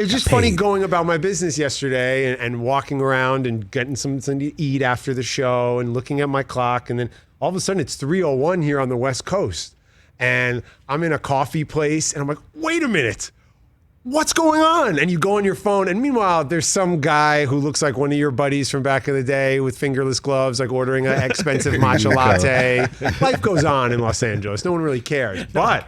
It's just funny going about my business yesterday and walking around and getting something to eat after the show and looking at my clock. And then all of a sudden it's 3:01 here on the West Coast. And I'm in a coffee place and I'm like, wait a minute. What's going on? And you go on your phone, and meanwhile, there's some guy who looks like one of your buddies from back in the day with fingerless gloves, like ordering an expensive matcha latte. Life goes on in Los Angeles. No one really cares. But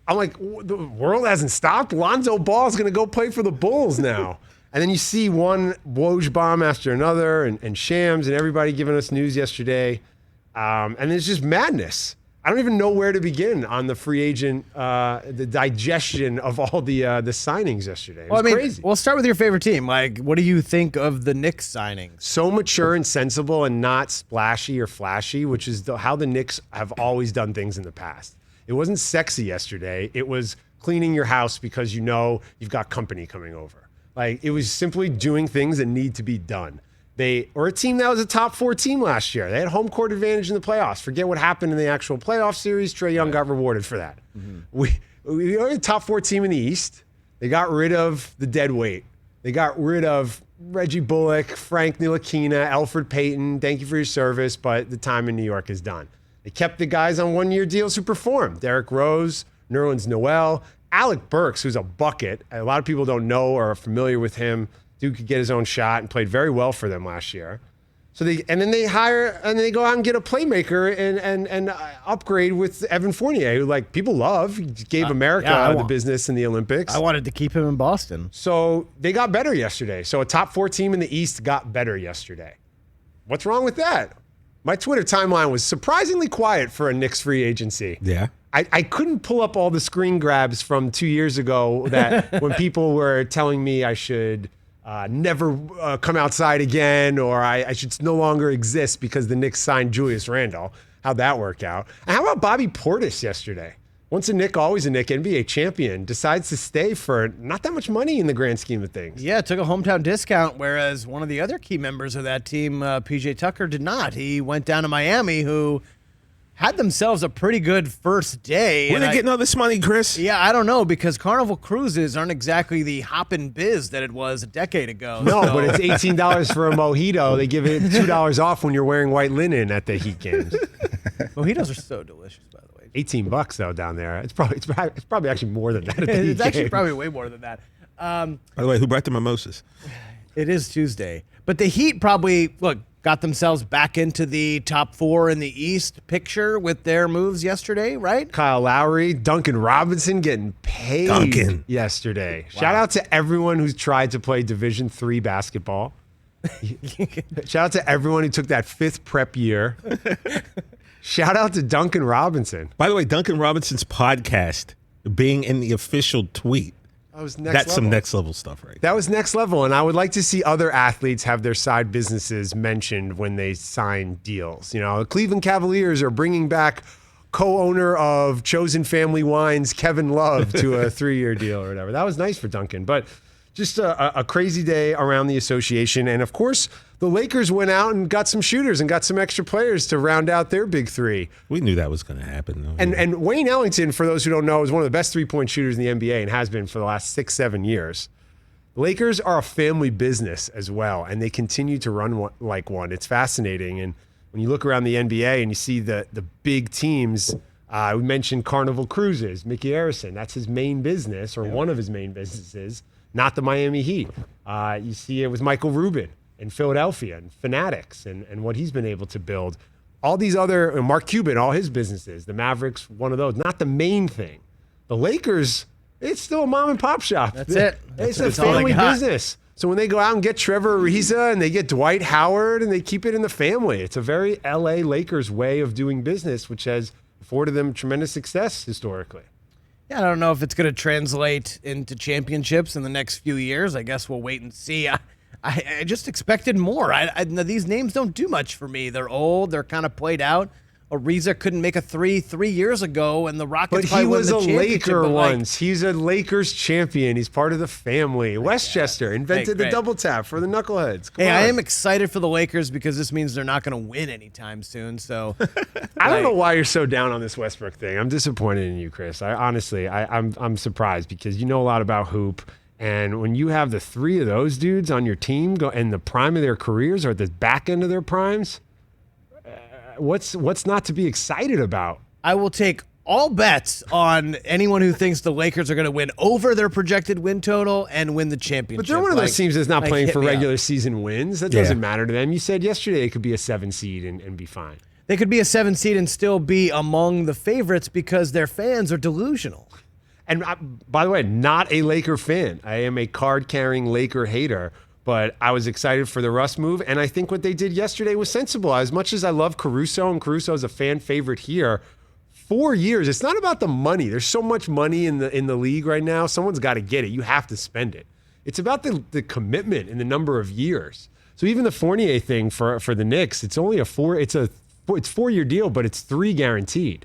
I'm like, the world hasn't stopped. Lonzo Ball's going to go play for the Bulls now. And then you see one Woj bomb after another, and Shams and everybody giving us news yesterday. And it's just madness. I don't even know where to begin on the free agent, the digestion of all the signings yesterday. It was crazy. We'll start with your favorite team. Like, what do you think of the Knicks signings? So mature and sensible and not splashy or flashy, which is how the Knicks have always done things in the past. It wasn't sexy yesterday. It was cleaning your house because you know you've got company coming over. Like, it was simply doing things that need to be done. They were a team that was a top 4 team last year. They had home court advantage in the playoffs. Forget what happened in the actual playoff series. Trae Young got rewarded for that. Mm-hmm. We were a top 4 team in the East. They got rid of the dead weight. They got rid of Reggie Bullock, Frank Ntilikina, Elfrid Payton. Thank you for your service, but the time in New York is done. They kept the guys on one-year deals who performed. Derrick Rose, Nerlens Noel, Alec Burks, who's a bucket. A lot of people don't know or are familiar with him. Dude could get his own shot and played very well for them last year. So they hire and they go out and get a playmaker and upgrade with Evan Fournier, who like people love. He gave America the business in the Olympics. I wanted to keep him in Boston. So they got better yesterday. So a top 4 team in the East got better yesterday. What's wrong with that? My Twitter timeline was surprisingly quiet for a Knicks free agency. Yeah. I couldn't pull up all the screen grabs from 2 years ago that when people were telling me I should never come outside again, or I should no longer exist because the Knicks signed Julius Randle. How'd that work out? And how about Bobby Portis yesterday? Once a Knick, always a Knick, NBA champion, decides to stay for not that much money in the grand scheme of things. Yeah, took a hometown discount, whereas one of the other key members of that team, PJ Tucker, did not. He went down to Miami, who had themselves a pretty good first day. Where are they getting all this money, Chris? Yeah, I don't know, because Carnival Cruises aren't exactly the hoppin' biz that it was a decade ago. No, but it's $18 for a mojito. They give it $2 off when you're wearing white linen at the Heat games. Mojitos are so delicious, by the way. $18 though down there. It's probably actually more than that at the Heat It's actually games. probably way more than that. By the way, who brought the mimosas? It is Tuesday. But the Heat probably, got themselves back into the top 4 in the East picture with their moves yesterday, right? Kyle Lowry, Duncan Robinson getting paid yesterday. Wow. Shout out to everyone who's tried to play Division III basketball. Shout out to everyone who took that 5th prep year. Shout out to Duncan Robinson. By the way, Duncan Robinson's podcast being in the official tweet. That's some next level stuff, right? That was next level, and I would like to see other athletes have their side businesses mentioned when they sign deals. You know, the Cleveland Cavaliers are bringing back co-owner of Chosen Family Wines, Kevin Love, to a 3-year deal or whatever. That was nice for Duncan, but just a crazy day around the association. And of course, the Lakers went out and got some shooters and got some extra players to round out their big 3. We knew that was going to happen, though. And Wayne Ellington, for those who don't know, is one of the best 3-point shooters in the NBA and has been for the last 6-7 years. The Lakers are a family business as well, and they continue to run like one. It's fascinating. And when you look around the NBA and you see the big teams, we mentioned Carnival Cruises, Mickey Arison. That's his main business, or one of his main businesses, not the Miami Heat. You see it with Michael Rubin in Philadelphia and Fanatics and what he's been able to build. All these other, Mark Cuban, all his businesses, the Mavericks, one of those, not the main thing. The Lakers, it's still a mom and pop shop. That's it. It's a family business. So when they go out and get Trevor Ariza and they get Dwight Howard and they keep it in the family, it's a very LA Lakers way of doing business, which has afforded them tremendous success historically. Yeah, I don't know if it's going to translate into championships in the next few years. I guess we'll wait and see. I just expected more. These names don't do much for me. They're old. They're kind of played out. Ariza couldn't make a 3 years ago, and the Rockets But he was a Laker Laker once. He's a Lakers champion. He's part of the family. Westchester invented the double tap for the knuckleheads. Come on. I am excited for the Lakers because this means they're not going to win anytime soon. So I don't know why you're so down on this Westbrook thing. I'm disappointed in you, Chris. I'm surprised because you know a lot about hoop. And when you have the three of those dudes on your team in the prime of their careers or at the back end of their primes, what's not to be excited about? I will take all bets on anyone who thinks the Lakers are going to win over their projected win total and win the championship. But they're one of those teams that's not playing for regular season wins. That doesn't matter to them. You said yesterday it could be a 7 seed and be fine. They could be a 7 seed and still be among the favorites because their fans are delusional. And by the way, not a Laker fan. I am a card-carrying Laker hater, but I was excited for the Russ move, and I think what they did yesterday was sensible. As much as I love Caruso, and Caruso is a fan favorite here, 4 years, it's not about the money. There's so much money in the league right now. Someone's got to get it. You have to spend it. It's about the commitment and the number of years. So even the Fournier thing for the Knicks, it's only it's 4-year deal, but it's 3 guaranteed.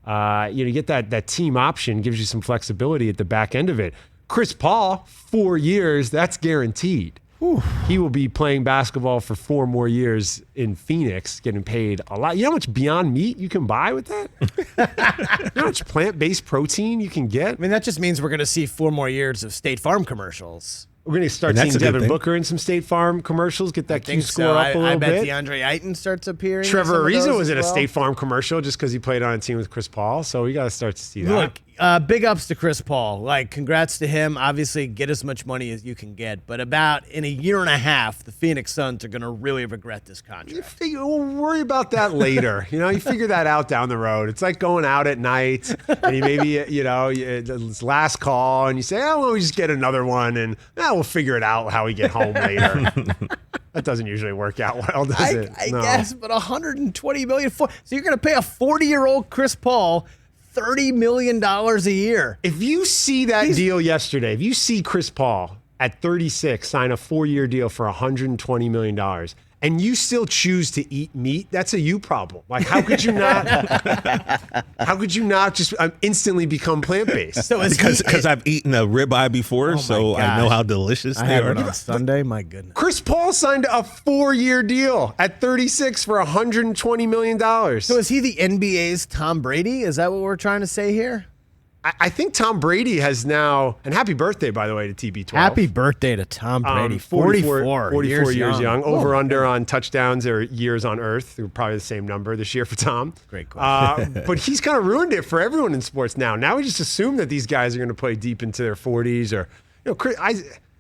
You get that team option, gives you some flexibility at the back end of it. Chris Paul, 4 years, that's guaranteed. Whew. He will be playing basketball for 4 more years in Phoenix, getting paid a lot. You know how much Beyond Meat you can buy with that? You know how much plant-based protein you can get? I mean, that just means we're going to see 4 more years of State Farm commercials. We're going to start seeing Devin Booker in some State Farm commercials, get that Q score up a little bit. I bet DeAndre Ayton starts appearing. Trevor Ariza was in a State Farm commercial just because he played on a team with Chris Paul, so we got to start to see that. Look, big ups to Chris Paul. Like, congrats to him. Obviously, get as much money as you can get. But in a year and a half, the Phoenix Suns are going to really regret this contract. We'll worry about that later. You figure that out down the road. It's like going out at night, and you maybe, it's last call, and you say, oh, well, we just get another one, and we'll figure it out how we get home later. That doesn't usually work out well, does it? I guess, but $120 million. So you're going to pay a 40-year-old Chris Paul $30 million a year. If you see that deal yesterday, if you see Chris Paul at 36 sign a 4-year deal for $120 million, and you still choose to eat meat, that's a you problem. Like, how could you not? How could you not just instantly become plant-based? So because I've eaten a ribeye before, so I know how delicious they are. On Sunday, my goodness. Chris Paul signed a 4-year deal at 36 for $120 million. So is he the NBA's Tom Brady? Is that what we're trying to say here? I think Tom Brady has now, and happy birthday, by the way, to TB12. Happy birthday to Tom Brady. 44 years young. Over under on touchdowns or years on earth. They're probably the same number this year for Tom. Great question. But he's kind of ruined it for everyone in sports now. Now we just assume that these guys are going to play deep into their 40s. Or,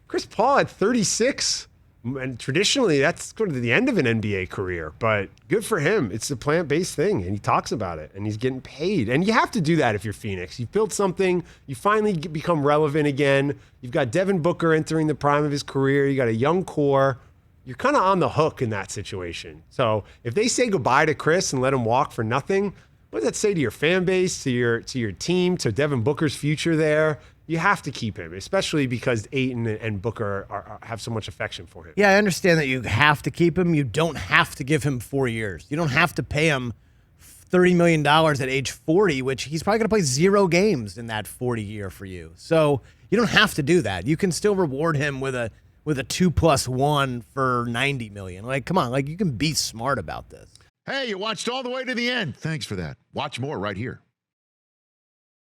Chris Paul at 36. And traditionally, that's going to the end of an NBA career. But good for him. It's a plant-based thing, and he talks about it, and he's getting paid. And you have to do that if you're Phoenix. You've built something. You finally become relevant again. You've got Devin Booker entering the prime of his career. You got a young core. You're kind of on the hook in that situation. So if they say goodbye to Chris and let him walk for nothing, what does that say to your fan base, to your team, to Devin Booker's future there? You have to keep him, especially because Ayton and Booker have so much affection for him. Yeah, I understand that you have to keep him. You don't have to give him 4 years. You don't have to pay him $30 million at age 40, which he's probably going to play 0 games in that 40 year for you. So you don't have to do that. You can still reward him with a 2+1 for $90 million. Like, come on, like you can be smart about this. Hey, you watched all the way to the end. Thanks for that. Watch more right here.